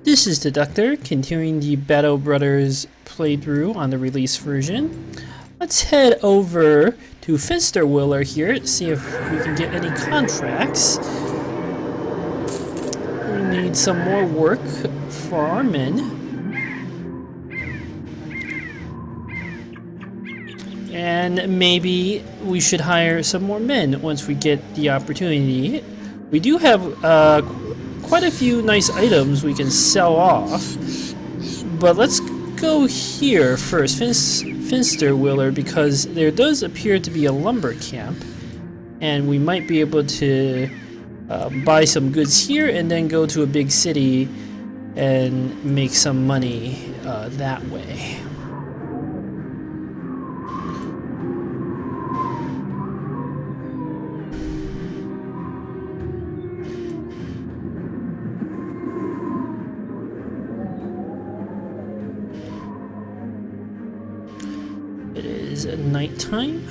This is the Doctor, continuing the Battle Brothers playthrough on the release version. Let's head over to Finsterwiller here to see if we can get any contracts. We need some more work for our men. And maybe we should hire some more men once we get the opportunity. We do have quite a few nice items we can sell off, but let's go here first, Finsterwiller, because there does appear to be a lumber camp, and we might be able to buy some goods here and then go to a big city and make some money that way. It is nighttime.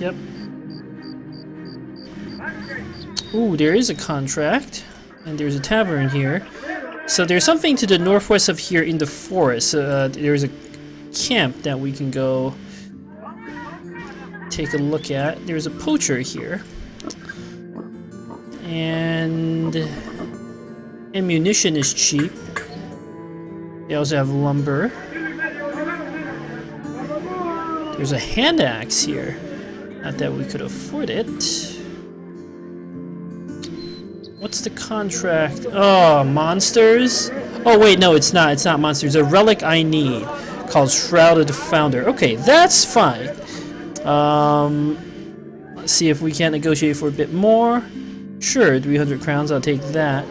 Yep. Ooh, there is a contract, and there's a tavern here. So there's something to the northwest of here in the forest. There's a camp that we can go take a look at. There's a poacher here, and ammunition is cheap. They also have lumber. There's a hand axe here. Not that we could afford it. What's the contract? Oh, monsters? Oh wait, no, it's not. It's not monsters. A relic I need called Shrouded Founder. Okay, that's fine. Let's see if we can negotiate for a bit more. Sure, 300 crowns. I'll take that.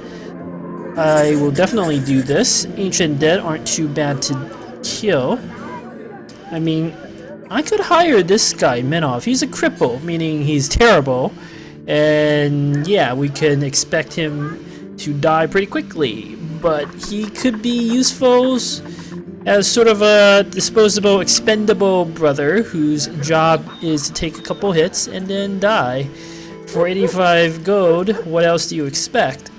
I will definitely do this. Ancient Dead aren't too bad to kill. I mean, I could hire this guy, Menov. He's a cripple, meaning he's terrible. And yeah, we can expect him to die pretty quickly. But he could be useful as sort of a disposable, expendable brother whose job is to take a couple hits and then die. For 85 gold, what else do you expect?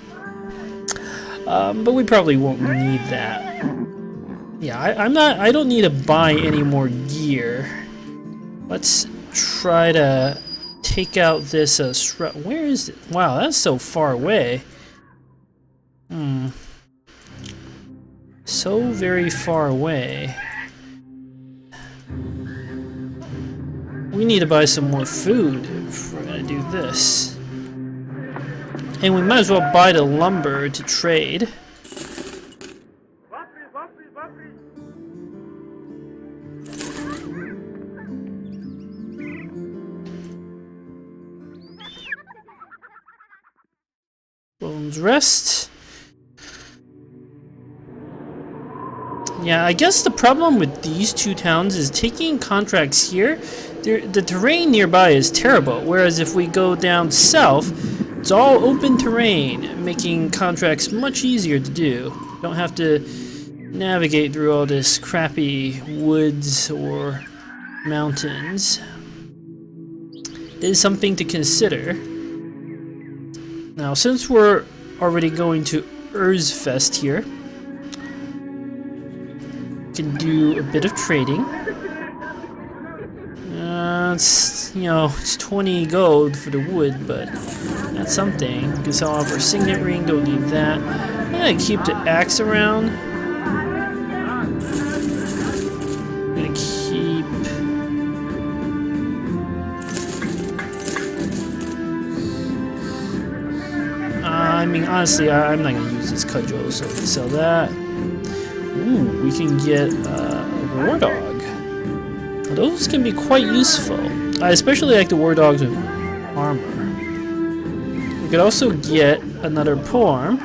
But we probably won't need that. Yeah, I don't need to buy any more gear. Let's try to take out this where is it? Wow, that's so far away. So very far away. We need to buy some more food if we're gonna do this. And we might as well buy the lumber to trade. Bones Rest. Yeah, I guess the problem with these two towns is taking contracts here. The terrain nearby is terrible, whereas if we go down south, it's all open terrain, making contracts much easier to do. You don't have to navigate through all this crappy woods or mountains. It is something to consider. Now, since we're already going to Erzfest here, we can do a bit of trading. It's 20 gold for the wood, but that's something. We can sell off our signet ring, don't need that. I'm gonna keep the axe around. I'm gonna keep... I mean, honestly, I'm not gonna use this cudgel, so we can sell that. Ooh, we can get a war dog. Those can be quite useful. I especially like the war dogs with armor. We could also get another polearm.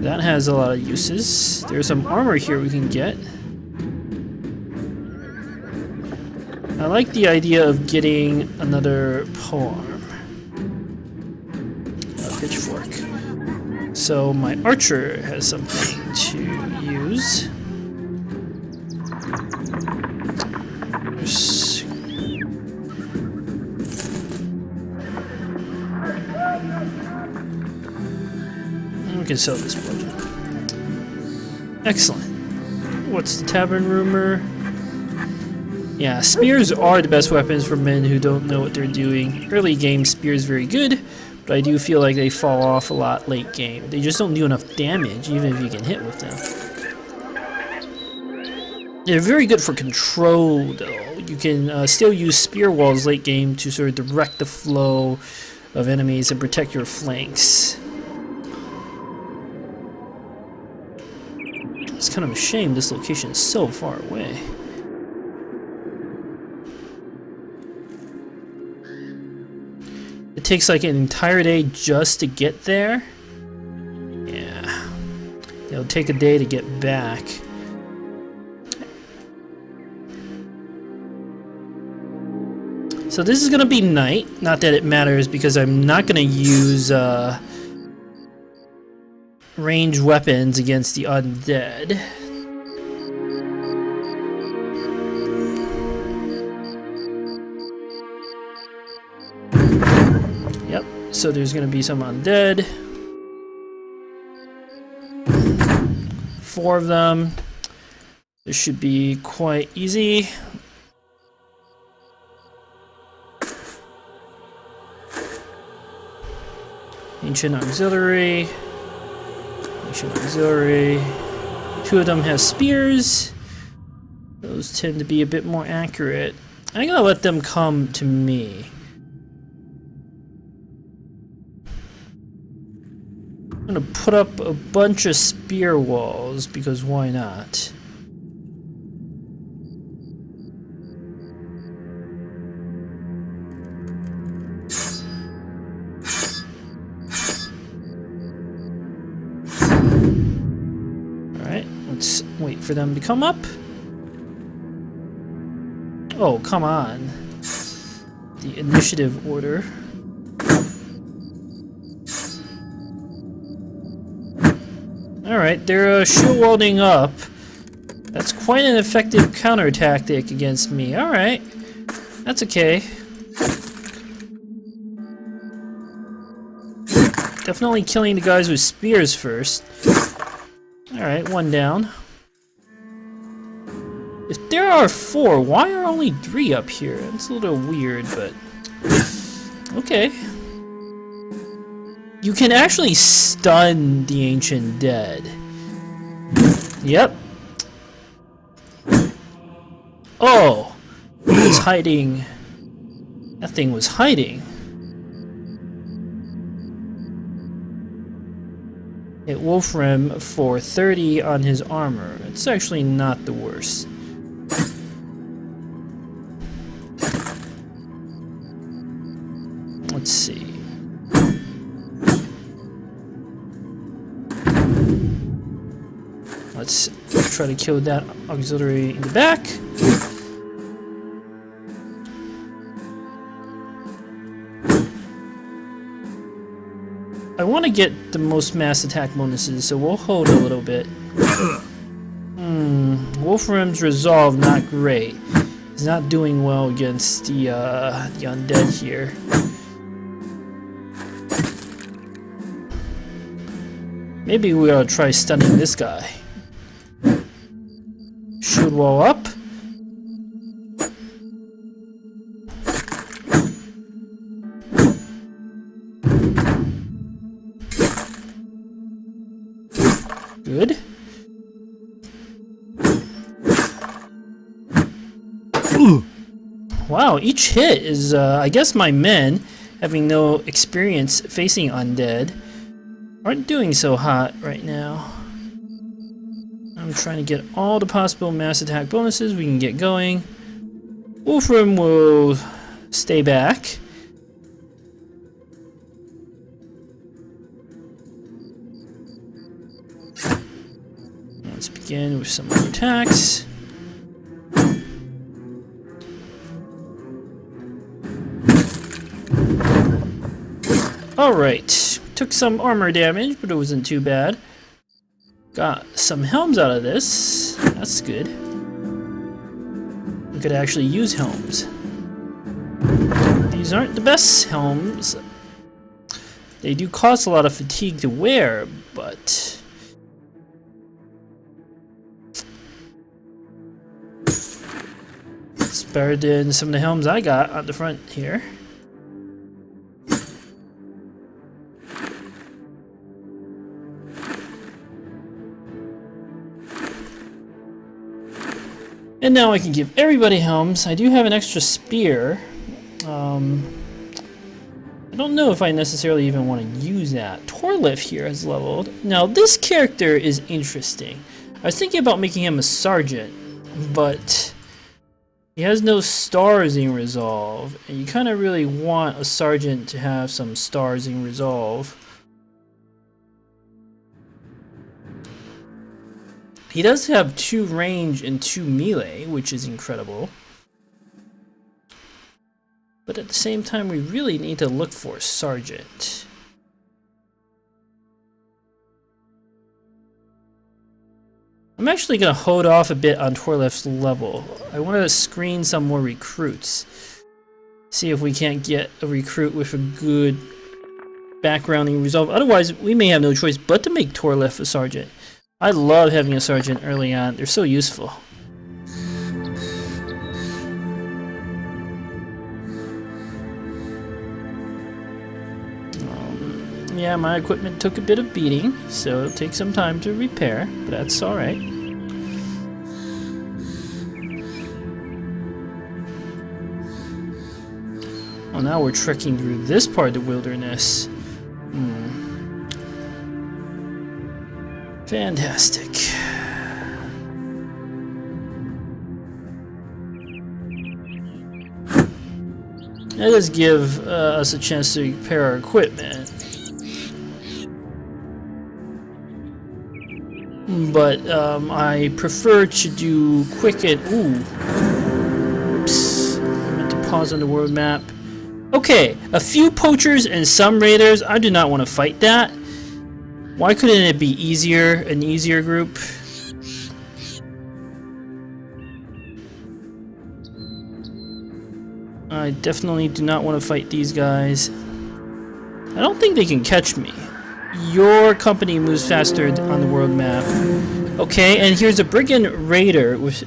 That has a lot of uses. There's some armor here we can get. I like the idea of getting another polearm. A pitchfork. So my archer has something to use. We can sell this bludgeon. Excellent. What's the tavern rumor? Yeah, spears are the best weapons for men who don't know what they're doing. Early game, spears very good, but I do feel like they fall off a lot late game. They just don't do enough damage, even if you can hit with them. They're very good for control, though. You can still use spear walls late game to sort of direct the flow of enemies and protect your flanks. It's kind of a shame this location is so far away. It takes like an entire day just to get there. Yeah. It'll take a day to get back. So this is gonna be night. Not that it matters because I'm not gonna use ranged weapons against the undead. Yep, so there's gonna be some undead. 4 of them. This should be quite easy. Ancient auxiliary. Ancient auxiliary. 2 of them have spears. Those tend to be a bit more accurate. I'm gonna let them come to me. I'm gonna put up a bunch of spear walls because why not? Alright, let's wait for them to come up. Oh, come on. The initiative order. Alright, they're shield walding up. That's quite an effective counter tactic against me. Alright, that's okay. Definitely killing the guys with spears first. Alright, 1 down. If there are 4, why are only 3 up here? It's a little weird, but... okay. You can actually stun the ancient dead. Yep. Oh! It was hiding. That thing was hiding. Hit Wolfram for 30 on his armor. It's actually not the worst. Let's see. Let's try to kill that auxiliary in the back. I want to get the most mass attack bonuses, so we'll hold a little bit. Wolfram's resolve not great. He's not doing well against the undead here. Maybe we ought to try stunning this guy. Shield wall up. Good. Wow, each hit is, I guess my men, having no experience facing undead, aren't doing so hot right now. I'm trying to get all the possible mass attack bonuses we can get going. Wolfram will stay back. Let's begin with some more attacks. Alright, took some armor damage, but it wasn't too bad. Got some helms out of this. That's good. We could actually use helms. These aren't the best helms. They do cost a lot of fatigue to wear, but it's better than some of the helms I got on the front here. And now I can give everybody helms. I do have an extra spear. I don't know if I necessarily even want to use that. Torlif here has leveled. Now this character is interesting. I was thinking about making him a sergeant, but he has no stars in resolve, and you kind of really want a sergeant to have some stars in resolve. He does have 2 range and 2 melee, which is incredible. But at the same time, we really need to look for sergeant. I'm actually going to hold off a bit on Torlif's level. I want to screen some more recruits. See if we can't get a recruit with a good backgrounding resolve. Otherwise, we may have no choice but to make Torlif a sergeant. I love having a sergeant early on. They're so useful. Yeah, my equipment took a bit of beating, so it'll take some time to repair, but that's alright. Well, now we're trekking through this part of the wilderness. Fantastic. That does give us a chance to repair our equipment. But I prefer to do quick and... Ooh. Oops. I meant to pause on the world map. Okay, a few poachers and some raiders. I do not want to fight that. Why couldn't it be easier, an easier group? I definitely do not want to fight these guys. I don't think they can catch me. Your company moves faster on the world map. Okay, and here's a brigand raider with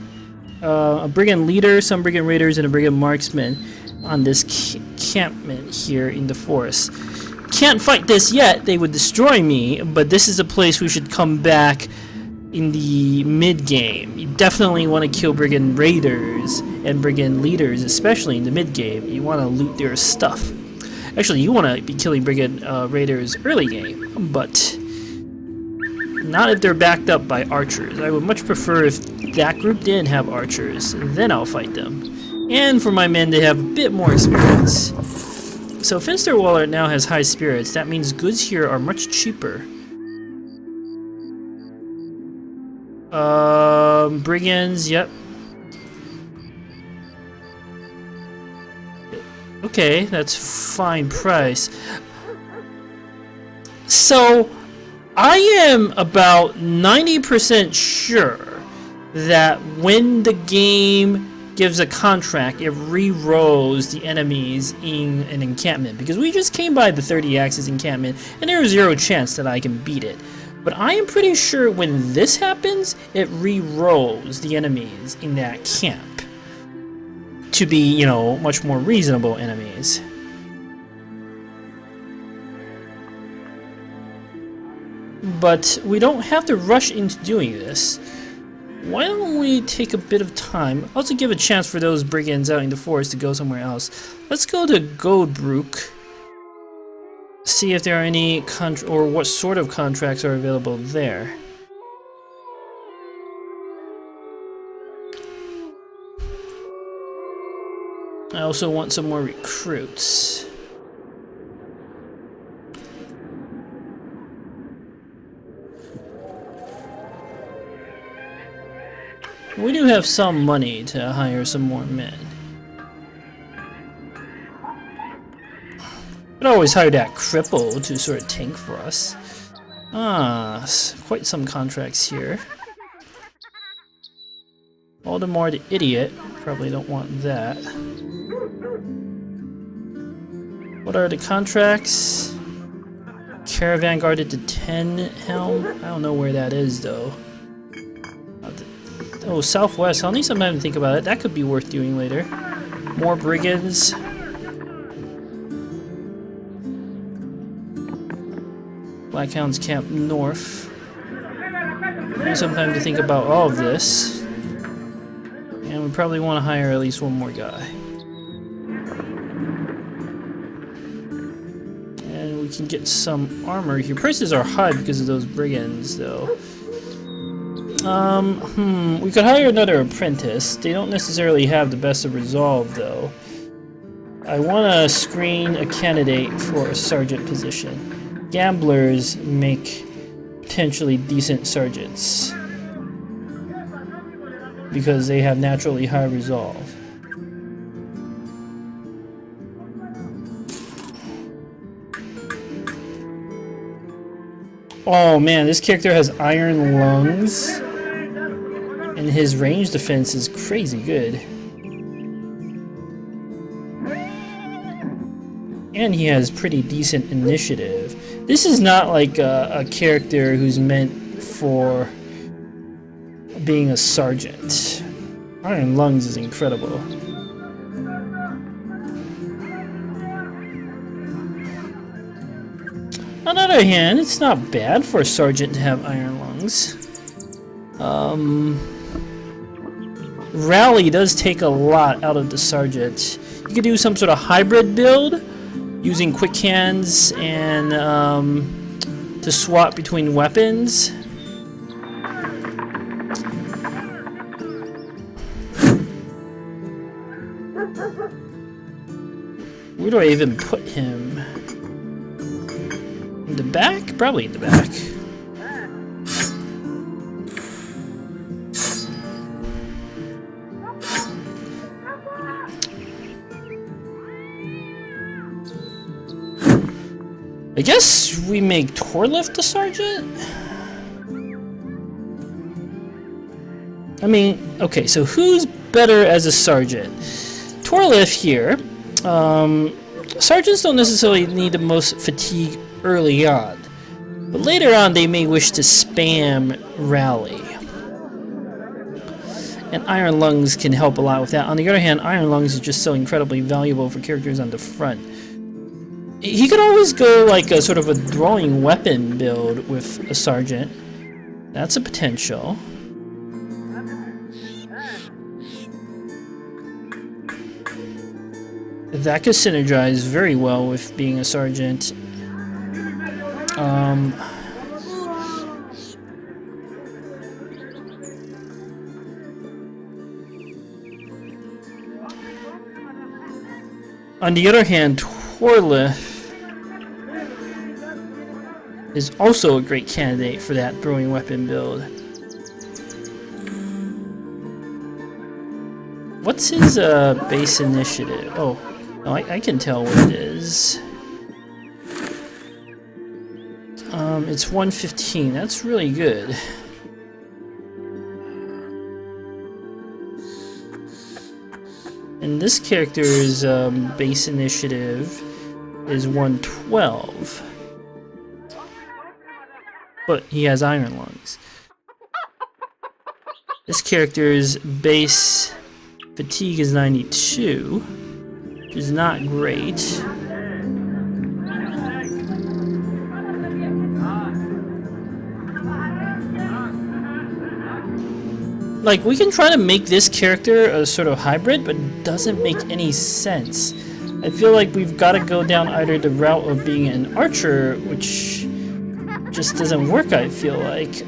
a brigand leader, some brigand raiders, and a brigand marksman on this encampment here in the forest. Can't fight this yet, they would destroy me, but this is a place we should come back in the mid-game. You definitely want to kill brigand raiders and brigand leaders, especially in the mid-game. You want to loot their stuff. Actually, you want to be killing brigand raiders early game, but not if they're backed up by archers. I would much prefer if that group didn't have archers, then I'll fight them. And for my men to have a bit more experience. So Finster Waller now has high spirits. That means goods here are much cheaper. Brigands, yep. Okay, that's fine price. So, I am about 90% sure that when the game gives a contract, it re-rolls the enemies in an encampment. Because we just came by the 30 axis encampment, and there is 0 chance that I can beat it. But I am pretty sure when this happens, it re-rolls the enemies in that camp to be, you know, much more reasonable enemies. But we don't have to rush into doing this. Why don't we take a bit of time? Also give a chance for those brigands out in the forest to go somewhere else. Let's go to Goldbruch. See if there are any or what sort of contracts are available there. I also want some more recruits. We do have some money to hire some more men. Could always hire that cripple to sort of tank for us. Ah, quite some contracts here. Voldemort the idiot. Probably don't want that. What are the contracts? Caravan guarded to 10 helm. I don't know where that is though. Oh, southwest. I'll need some time to think about it. That could be worth doing later. More brigands. Blackhounds camp north. Need some time to think about all of this. And we probably want to hire at least one more guy. And we can get some armor here. Prices are high because of those brigands though. We could hire another apprentice. They don't necessarily have the best of resolve, though. I want to screen a candidate for a sergeant position. Gamblers make potentially decent sergeants because they have naturally high resolve. Oh man, this character has iron lungs. And his range defense is crazy good. And he has pretty decent initiative. This is not like a character who's meant for being a sergeant. Iron lungs is incredible. On the other hand, it's not bad for a sergeant to have iron lungs. Rally does take a lot out of the sergeant. You could do some sort of hybrid build using quick hands and to swap between weapons. Where do I even put him? In the back? Probably in the back. I guess we make Torlift the sergeant? I mean, okay, so who's better as a sergeant? Torlift here. Sergeants don't necessarily need the most fatigue early on, but later on they may wish to spam rally. And Iron Lungs can help a lot with that. On the other hand, Iron Lungs is just so incredibly valuable for characters on the front. He could always go like a sort of a throwing weapon build with a sergeant. That's a potential. That could synergize very well with being a sergeant. On the other hand, Torlift is also a great candidate for that throwing weapon build. What's his base initiative? Oh, no, I can tell what it is. It's 115. That's really good. And this character's base initiative is 112. But he has Iron Lungs. This character's base fatigue is 92, which is not great. Like, we can try to make this character a sort of hybrid, but it doesn't make any sense. I feel like we've got to go down either the route of being an archer, which just doesn't work, I feel like,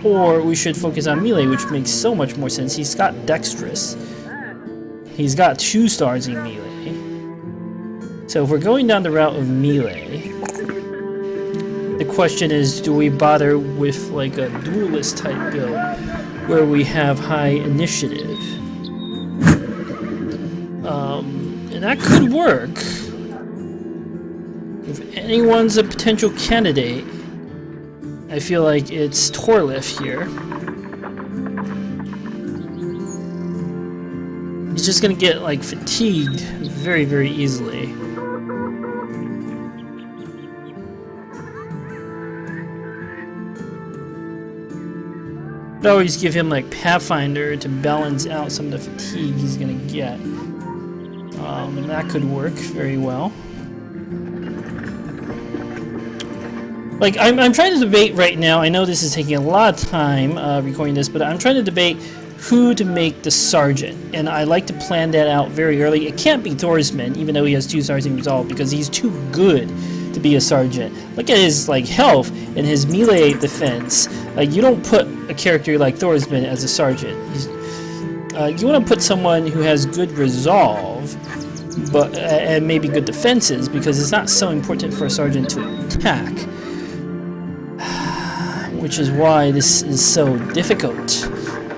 or we should focus on melee, which makes so much more sense. He's got dexterous. He's got 2 stars in melee. So if we're going down the route of melee, the question is, do we bother with like a duelist type build where we have high initiative? And that could work. If anyone's a potential candidate, I feel like it's Torlift here. He's just gonna get like fatigued very, very easily. Could always give him like Pathfinder to balance out some of the fatigue he's gonna get. That could work very well. Like, I'm trying to debate right now. I know this is taking a lot of time recording this, but I'm trying to debate who to make the sergeant, and I like to plan that out very early. It can't be Thorsman, even though he has 2 stars in resolve, because he's too good to be a sergeant. Look at his like health and his melee defense. Like, you don't put a character like Thorsman as a sergeant. You want to put someone who has good resolve, but and maybe good defenses, because it's not so important for a sergeant to attack. Which is why this is so difficult.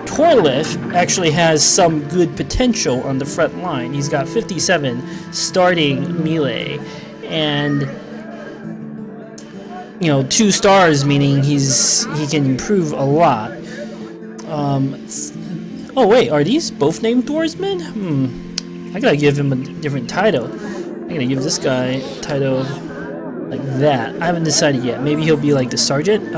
Torlif actually has some good potential on the front line. He's got 57 starting melee, and you know, 2 stars, meaning he can improve a lot. Oh wait, are these both named Thorsman? I gotta give him a different title. I'm gonna give this guy a title like that. I haven't decided yet. Maybe he'll be like the sergeant.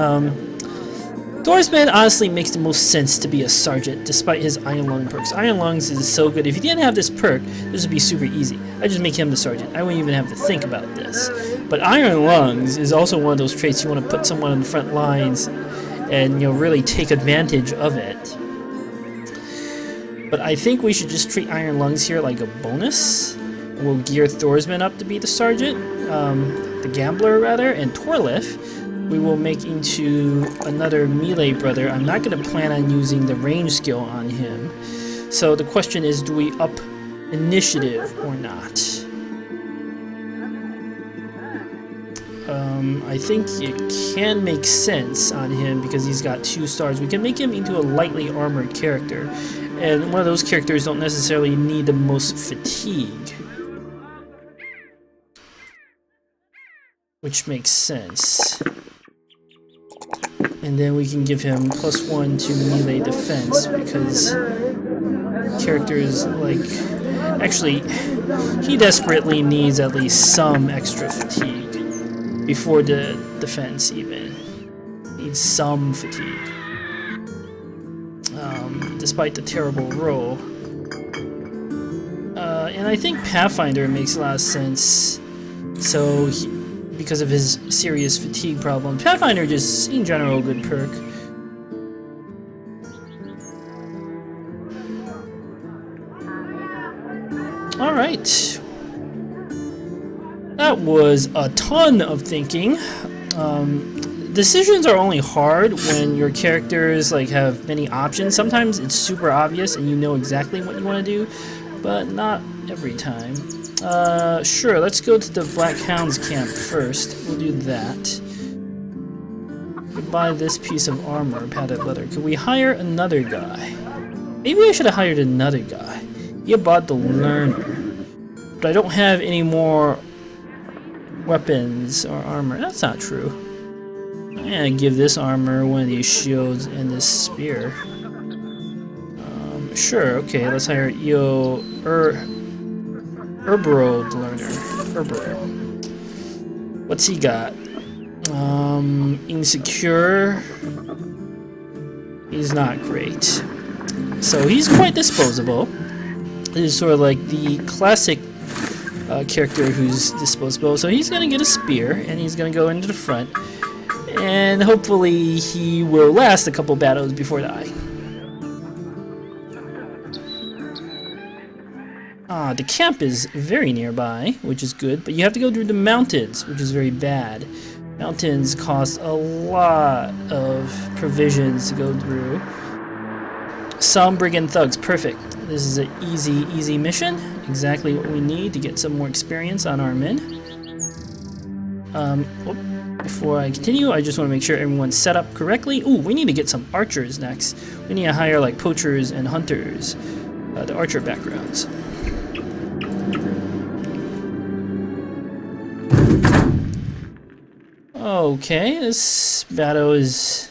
Thorsman honestly makes the most sense to be a sergeant, despite his Iron Lung perks. Iron Lungs is so good. If he didn't have this perk, this would be super easy. I just make him the sergeant. I wouldn't even have to think about this. But Iron Lungs is also one of those traits you want to put someone on the front lines and, you know, really take advantage of it. But I think we should just treat Iron Lungs here like a bonus. We'll gear Thorsman up to be the sergeant, the gambler rather, and Torlif we will make into another melee brother. I'm not going to plan on using the range skill on him. So the question is, do we up initiative or not? I think it can make sense on him because he's got 2 stars. We can make him into a lightly armored character. And one of those characters don't necessarily need the most fatigue. Which makes sense. And then we can give him +1 to melee defense, because characters like... Actually, he desperately needs at least some extra fatigue before the defense even. Needs some fatigue. Despite the terrible roll. And I think Pathfinder makes a lot of sense. So, because of his serious fatigue problem. Pathfinder just, in general, a good perk. Alright. That was a ton of thinking. Decisions are only hard when your characters like have many options. Sometimes it's super obvious and you know exactly what you want to do, but not every time. Sure, let's go to the Black Hounds camp first. We'll do that. We'll buy this piece of armor, padded leather. Could we hire another guy? Maybe I should have hired another guy. You bought the learner. But I don't have any more weapons or armor. That's not true. I'm gonna give this armor one of these shields and this spear. Sure, okay, let's hire Herbro learner. Herbro. What's he got? Insecure. He's not great. So he's quite disposable. He's sort of like the classic character who's disposable. So he's gonna get a spear and he's gonna go into the front. And hopefully he will last a couple battles before dying. The camp is very nearby, which is good, but you have to go through the mountains, which is very bad. Mountains cost a lot of provisions to go through. Some brigand thugs, perfect. This is an easy mission. Exactly what we need to get some more experience on our men. Before I continue, I just want to make sure everyone's set up correctly. Ooh, we need to get some archers next. We need to hire like poachers and hunters, the archer backgrounds. Okay, this battle is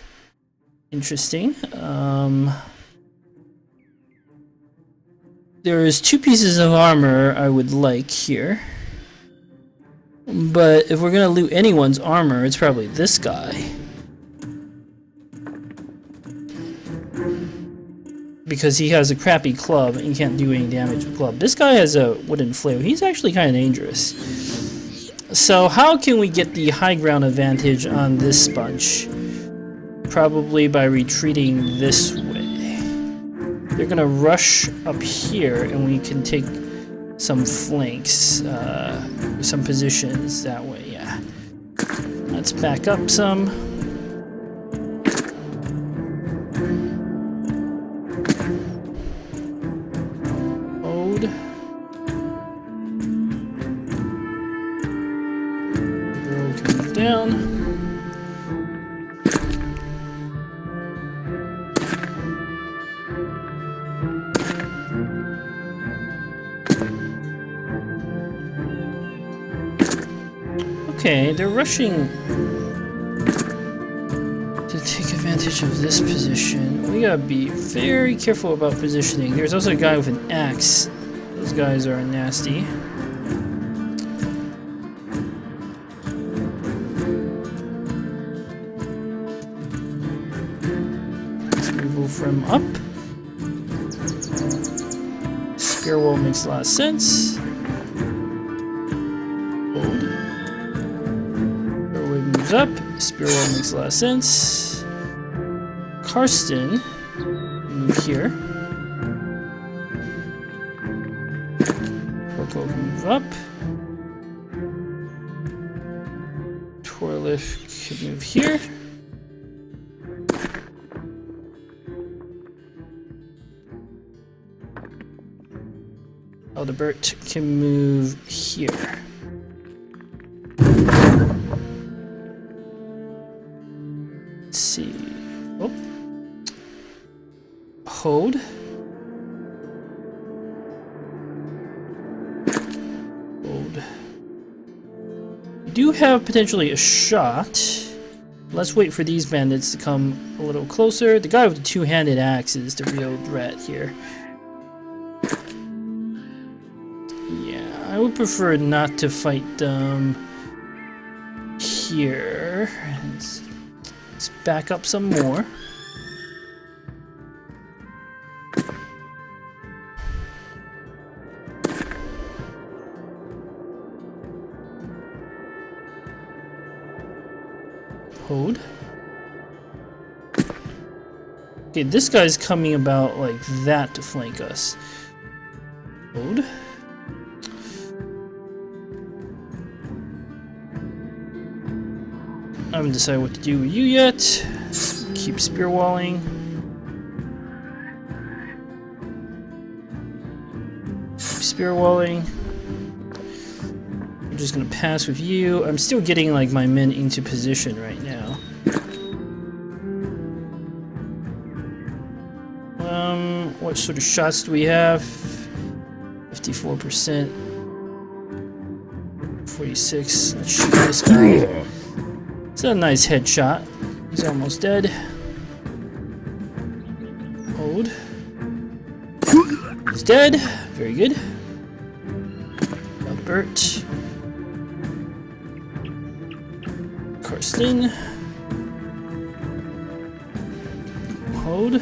interesting. There's 2 pieces of armor I would like here. But if we're gonna loot anyone's armor, it's probably this guy. because he has a crappy club and he can't do any damage with club. This guy has a wooden flail. He's actually kind of dangerous. So how can we get the high ground advantage on this sponge? Probably by retreating this way. They're gonna rush up here and we can take some flanks, some positions that way, yeah. Let's back up some. Hold. Arrow can move down. Okay, they're rushing to take advantage of this position. We gotta be very careful about positioning. There's also a guy with an axe. Those guys are nasty. Let's move from up. Spear wall makes a lot of sense. Up. Spear wall makes a lot of sense. Karsten, move here. Porco move up. Torlif can move here. Aldebert can move here. See. Oh. Hold. Hold. We do have potentially a shot. Let's wait for these bandits to come a little closer. The guy with the two-handed axe is the real threat here. Yeah, I would prefer not to fight them here. Let's back up some more. Hold. Okay, this guy's coming about like that to flank us. Hold. I haven't decided what to do with you yet. Keep spear walling. Keep spear walling. I'm just gonna pass with you. I'm still getting like my men into position right now. What sort of shots do we have? 54%. 46. Let's shoot this guy. It's a nice headshot. He's almost dead. Hold. He's dead. Very good. Albert. Karsten. Hold.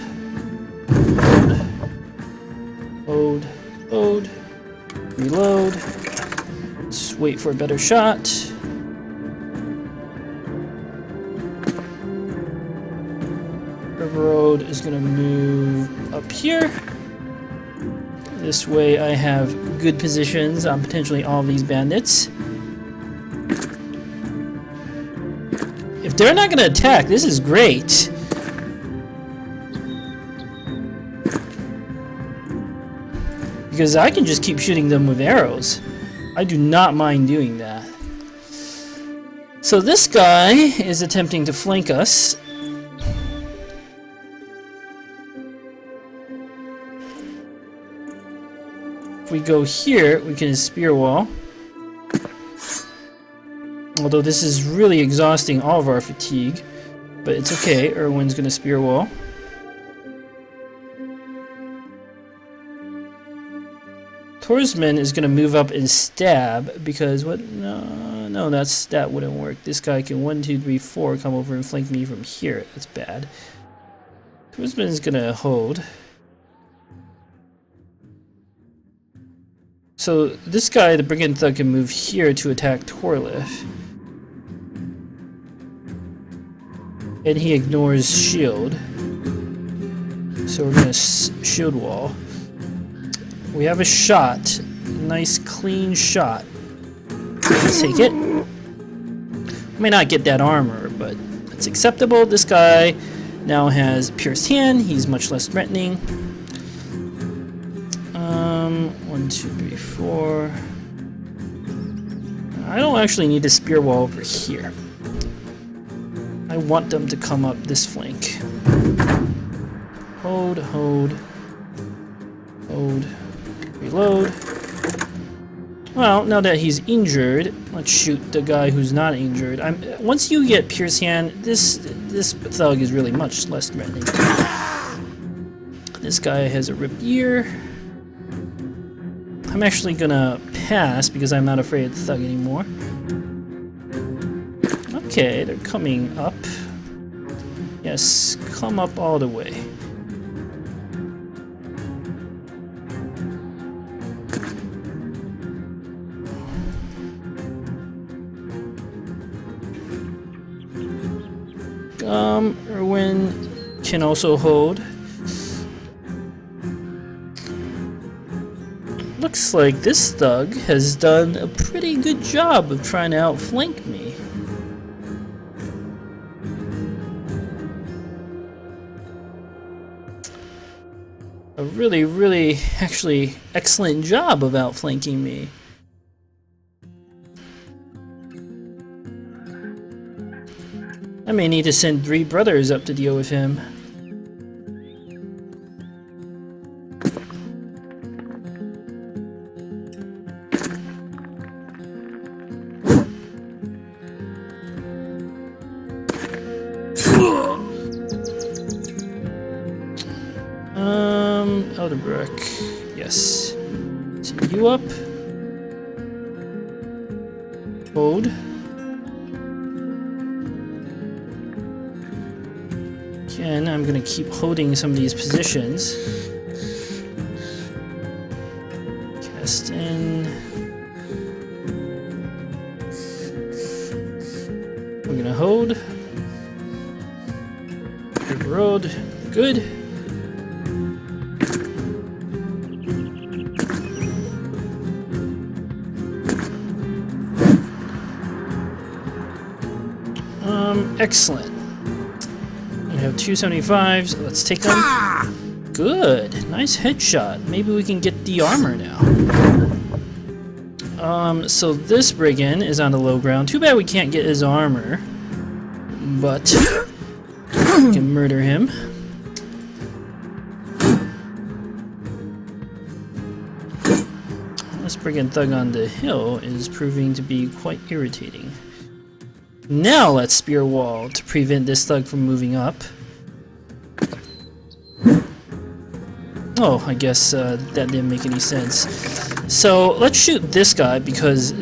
Hold. Hold. Reload. Let's wait for a better shot. Road is going to move up here. This way I have good positions on potentially all these bandits. If they're not going to attack, this is great. Because I can just keep shooting them with arrows. I do not mind doing that. So this guy is attempting to flank us. If we go here, we can spear wall. Although this is really exhausting all of our fatigue. But it's okay, Erwin's gonna spear wall. Torsman is gonna move up and stab because what? No, that wouldn't work. This guy can 1, 2, 3, 4 come over and flank me from here. That's bad. Torsman is gonna hold. So this guy, the Brigand Thug, can move here to attack Torlif. And he ignores shield. So we're gonna shield wall. We have a shot. Nice clean shot. Let's take it. May not get that armor, but it's acceptable. This guy now has pierced hand. He's much less threatening. 1, 2, 3, 4. I don't actually need a spear wall over here. I want them to come up this flank. Hold, hold, hold, reload. Well, now that he's injured, let's shoot the guy who's not injured. Once you get pierced hand, this thug is really much less threatening. This guy has a ripped ear. I'm actually gonna pass because I'm not afraid of the thug anymore. Okay, they're coming up. Yes, come up all the way. Erwin can also hold. Looks like this thug has done a pretty good job of trying to outflank me. A really, actually excellent job of outflanking me. I may need to send 3 brothers up to deal with him. Goldbruch. Yes. Send you up. Hold. Again, I'm gonna keep holding some of these positions. Cast in. We're gonna hold. Good road. Good. Excellent. We have 275s. Let's take them. Good. Nice headshot. Maybe we can get the armor now. So this brigand is on the low ground. Too bad we can't get his armor. But we can murder him. This brigand thug on the hill is proving to be quite irritating. Now let's spear wall to prevent this thug from moving up. Oh, I guess that didn't make any sense. So let's shoot this guy because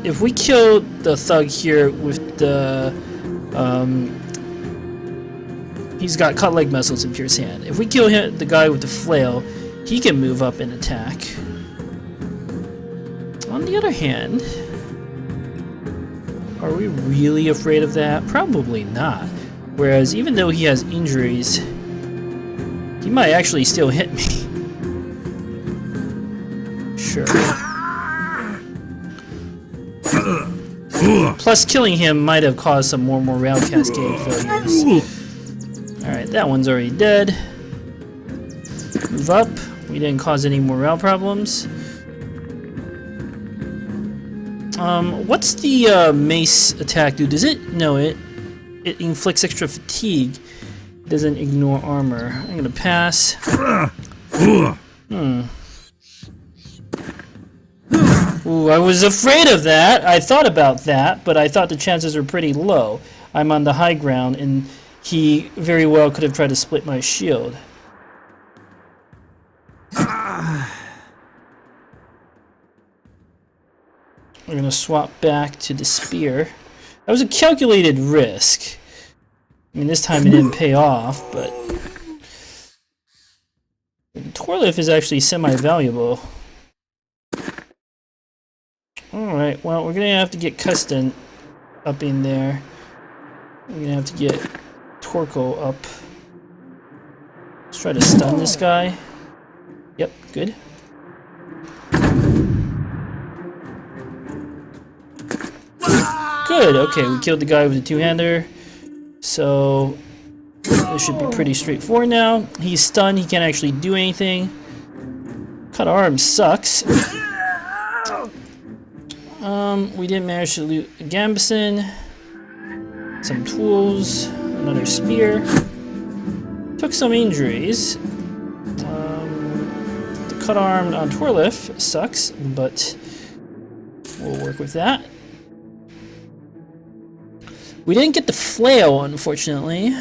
if we kill the thug here with the... he's got cut leg muscles and pierce hand. If we kill him, the guy with the flail, he can move up and attack. On the other hand... Are we really afraid of that? Probably not. Whereas even though he has injuries, he might actually still hit me. Sure. Plus killing him might have caused some more morale cascade failures. Alright, that one's already dead. Move up. We didn't cause any morale problems. What's the mace attack do? Does it? No, it inflicts extra fatigue. It doesn't ignore armor. I'm gonna pass. Ooh, I was afraid of that. I thought about that, but I thought the chances were pretty low. I'm on the high ground, and he very well could have tried to split my shield. We're gonna swap back to the spear. That was a calculated risk. I mean, this time it didn't pay off, but... Torlif is actually semi-valuable. Alright, well, we're gonna have to get Custon up in there. We're gonna have to get Torko up. Let's try to stun this guy. Yep, good. Good, okay, we killed the guy with the two-hander. So, this should be pretty straightforward now. He's stunned, he can't actually do anything. Cut arm sucks. We didn't manage to loot a Gambison. Some tools, another spear. Took some injuries. The cut arm on Torlif sucks, but we'll work with that. We didn't get the flail, unfortunately.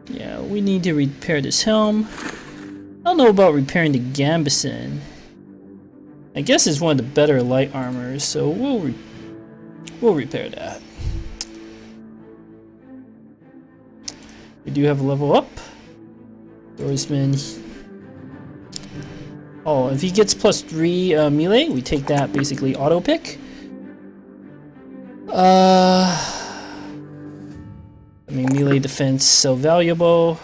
Yeah, we need to repair this helm. I don't know about repairing the Gambison. I guess it's one of the better light armors, so we'll repair that. We do have a level up. Swordsman. Oh, if he gets +3 melee, we take that basically auto pick. I mean, melee defense so valuable.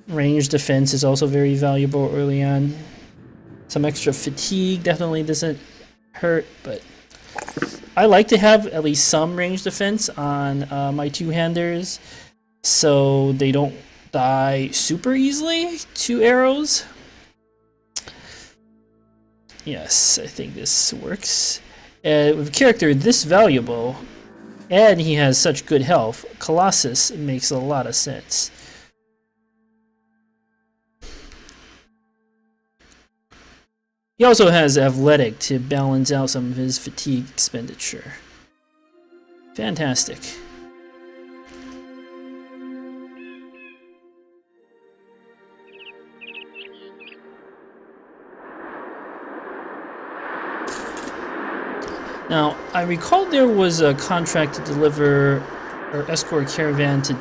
Range defense is also very valuable early on. Some extra fatigue definitely doesn't hurt, but I like to have at least some range defense on my two-handers so they don't die super easily to arrows. Yes, I think this works. With a character this valuable, and he has such good health, Colossus makes a lot of sense. He also has athletic to balance out some of his fatigue expenditure. Fantastic. Now, I recall there was a contract to deliver or escort caravan to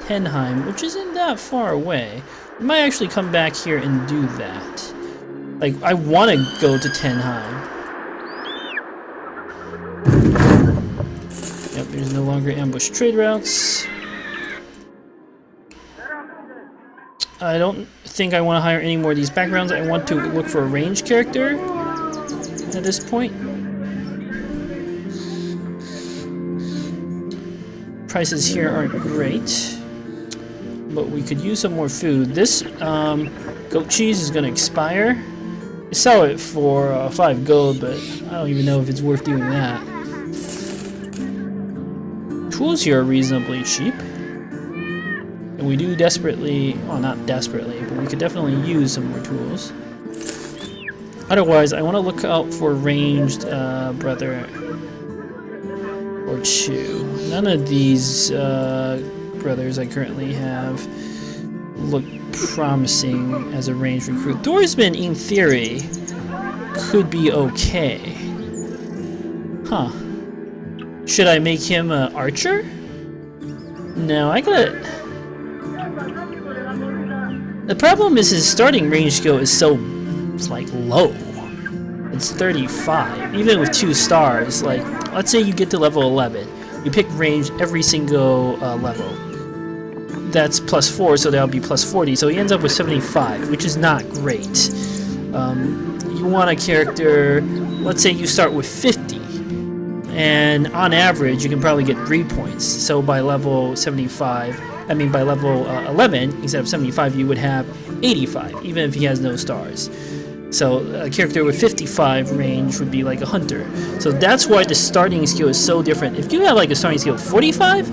Tenheim, which isn't that far away. We might actually come back here and do that. Like, I want to go to Tenheim. Yep, there's no longer ambush trade routes. I don't think I want to hire any more of these backgrounds. I want to look for a ranged character at this point. Prices here aren't great, but we could use some more food. This goat cheese is going to expire. I sell it for 5 gold, but I don't even know if it's worth doing that. Tools here are reasonably cheap. And we do desperately, well, not desperately, but we could definitely use some more tools. Otherwise, I want to look out for a ranged brother or two. None of these brothers I currently have look promising as a ranged recruit. Thorsman, in theory, could be okay. Huh. Should I make him an archer? No, I gotta... The problem is his starting range skill is so, like, low. It's 35. Even with 2 stars, like, let's say you get to level 11. You pick range every single level. That's +4, so that'll be +40. So he ends up with 75, which is not great. You want a character, let's say you start with 50. And on average, you can probably get 3 points. So by level 75, I mean by level 11, instead of 75, you would have 85, even if he has no stars. So a character with 55 range would be like a hunter. So that's why the starting skill is so different. If you have like a starting skill of 45,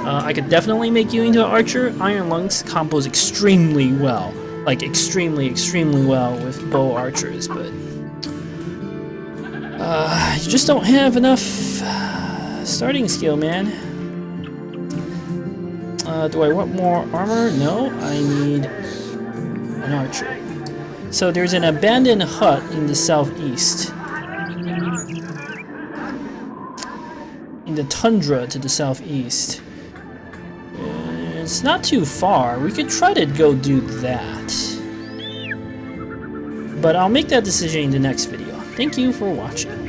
I could definitely make you into an archer. Iron Lungs combos extremely well. Like extremely, extremely well with bow archers, but you just don't have enough starting skill, man. Do I want more armor? No, I need an archer. So there's an abandoned hut in the southeast. In the tundra to the southeast. It's not too far. We could try to go do that. But I'll make that decision in the next video. Thank you for watching.